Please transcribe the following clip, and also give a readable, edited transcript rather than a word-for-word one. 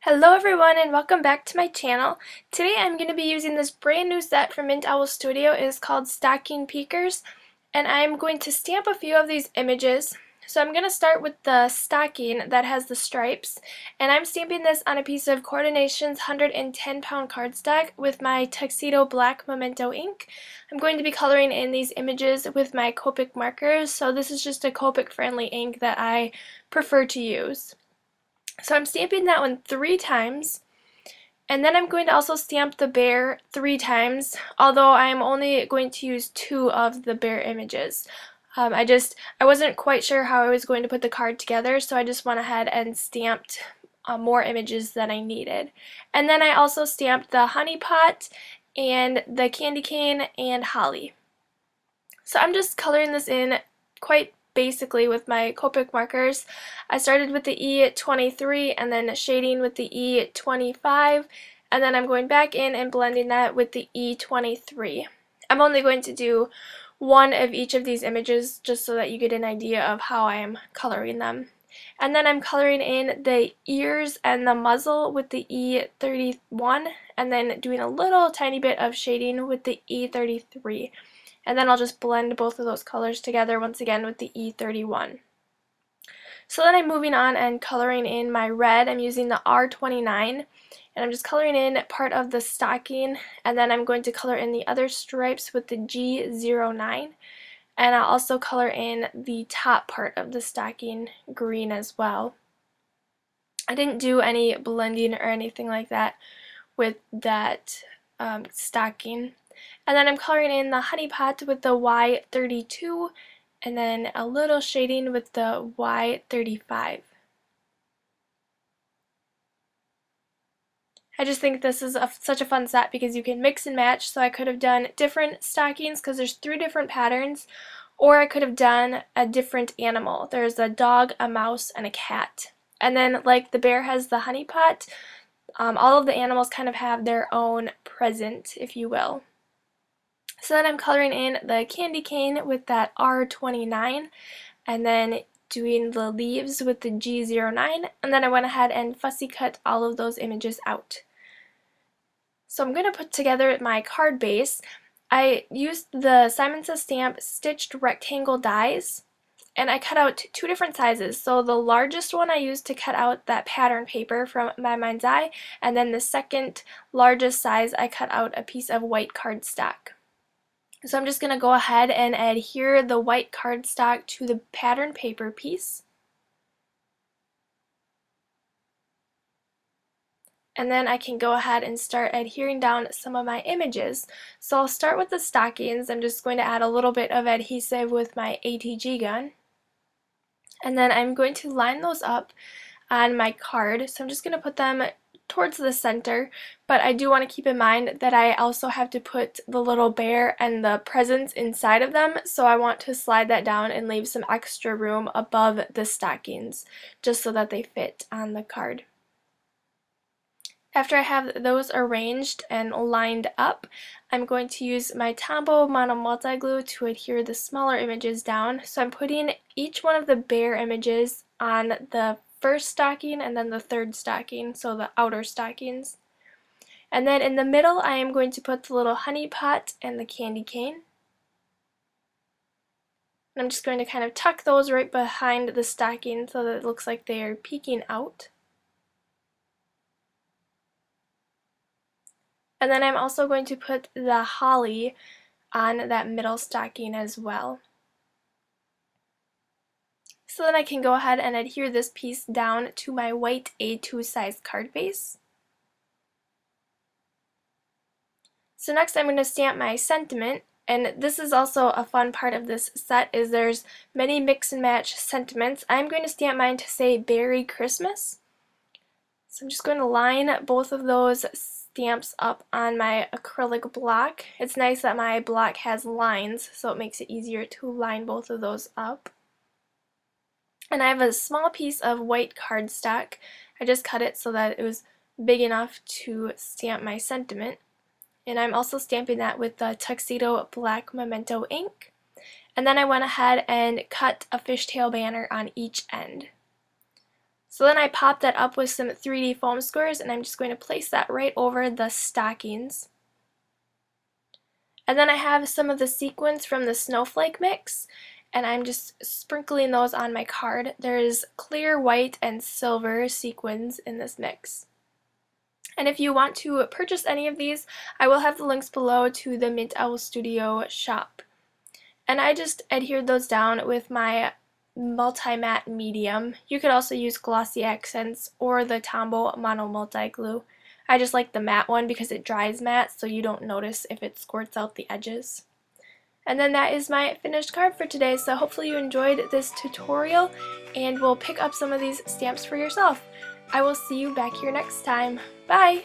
Hello everyone and welcome back to my channel. Today I'm going to be using this brand new set from Mint Owl Studio. It is called Stocking Peekers, and I'm going to stamp a few of these images. So I'm going to start with the stocking that has the stripes, and I'm stamping this on a piece of Coordinations 110-pound cardstock with my Tuxedo Black Memento ink. I'm going to be coloring in these images with my Copic markers, so this is just a Copic friendly ink that I prefer to use. So I'm stamping that one 3 times, and then I'm going to also stamp the bear 3 times, although I'm only going to use 2 of the bear images. I wasn't quite sure how I was going to put the card together, so I just went ahead and stamped more images than I needed. And then I also stamped the honey pot and the candy cane and holly. So I'm just coloring this in quite basically with my Copic markers. I started with the E23 and then shading with the E25, and then I'm going back in and blending that with the E23. I'm only going to do one of each of these images just so that you get an idea of how I am coloring them. And then I'm coloring in the ears and the muzzle with the E31, and then doing a little tiny bit of shading with the E33. And then I'll just blend both of those colors together once again with the E31. So then I'm moving on and coloring in my red. I'm using the R29, and I'm just coloring in part of the stocking, and then I'm going to color in the other stripes with the G09, and I'll also color in the top part of the stocking green as well. I didn't do any blending or anything like that with that stocking. And then I'm coloring in the honey pot with the Y32, and then a little shading with the Y35. I just think this is such a fun set because you can mix and match, so I could have done different stockings because there's 3 different patterns, or I could have done a different animal. There's a dog, a mouse, and a cat. And then like the bear has the honey pot, all of the animals kind of have their own present, if you will. So then I'm coloring in the candy cane with that R29, and then doing the leaves with the G09, and then I went ahead and fussy cut all of those images out. So I'm going to put together my card base. I used the Simon Says Stamp stitched rectangle dies, and I cut out 2 different sizes. So the largest one I used to cut out that pattern paper from My Mind's Eye, and then the second largest size I cut out a piece of white cardstock. So I'm just going to go ahead and adhere the white cardstock to the pattern paper piece. And then I can go ahead and start adhering down some of my images. So I'll start with the stockings. I'm just going to add a little bit of adhesive with my ATG gun. And then I'm going to line those up on my card. So I'm just going to put them towards the center, but I do want to keep in mind that I also have to put the little bear and the presents inside of them, so I want to slide that down and leave some extra room above the stockings just so that they fit on the card. After I have those arranged and lined up, I'm going to use my Tombow Mono Multi Glue to adhere the smaller images down. So I'm putting each one of the bear images on the first stocking and then the third stocking, so the outer stockings. And then in the middle I am going to put the little honey pot and the candy cane. And I'm just going to kind of tuck those right behind the stocking so that it looks like they are peeking out. And then I'm also going to put the holly on that middle stocking as well. So then I can go ahead and adhere this piece down to my white A2 size card base. So next I'm going to stamp my sentiment, and this is also a fun part of this set is there's many mix and match sentiments. I'm going to stamp mine to say Berry Christmas. So I'm just going to line both of those stamps up on my acrylic block. It's nice that my block has lines, so it makes it easier to line both of those up. And I have a small piece of white cardstock. I just cut it so that it was big enough to stamp my sentiment. And I'm also stamping that with the Tuxedo Black Memento ink. And then I went ahead and cut a fishtail banner on each end. So then I pop that up with some 3D foam squares, and I'm just going to place that right over the stockings. And then I have some of the sequins from the snowflake mix, and I'm just sprinkling those on my card. There's clear white and silver sequins in this mix. And if you want to purchase any of these, I will have the links below to the Mint Owl Studio shop. And I just adhered those down with my multi-matte medium. You could also use glossy accents or the Tombow Mono Multi Glue. I just like the matte one because it dries matte, so you don't notice if it squirts out the edges. And then that is my finished card for today, so hopefully you enjoyed this tutorial and will pick up some of these stamps for yourself. I will see you back here next time. Bye!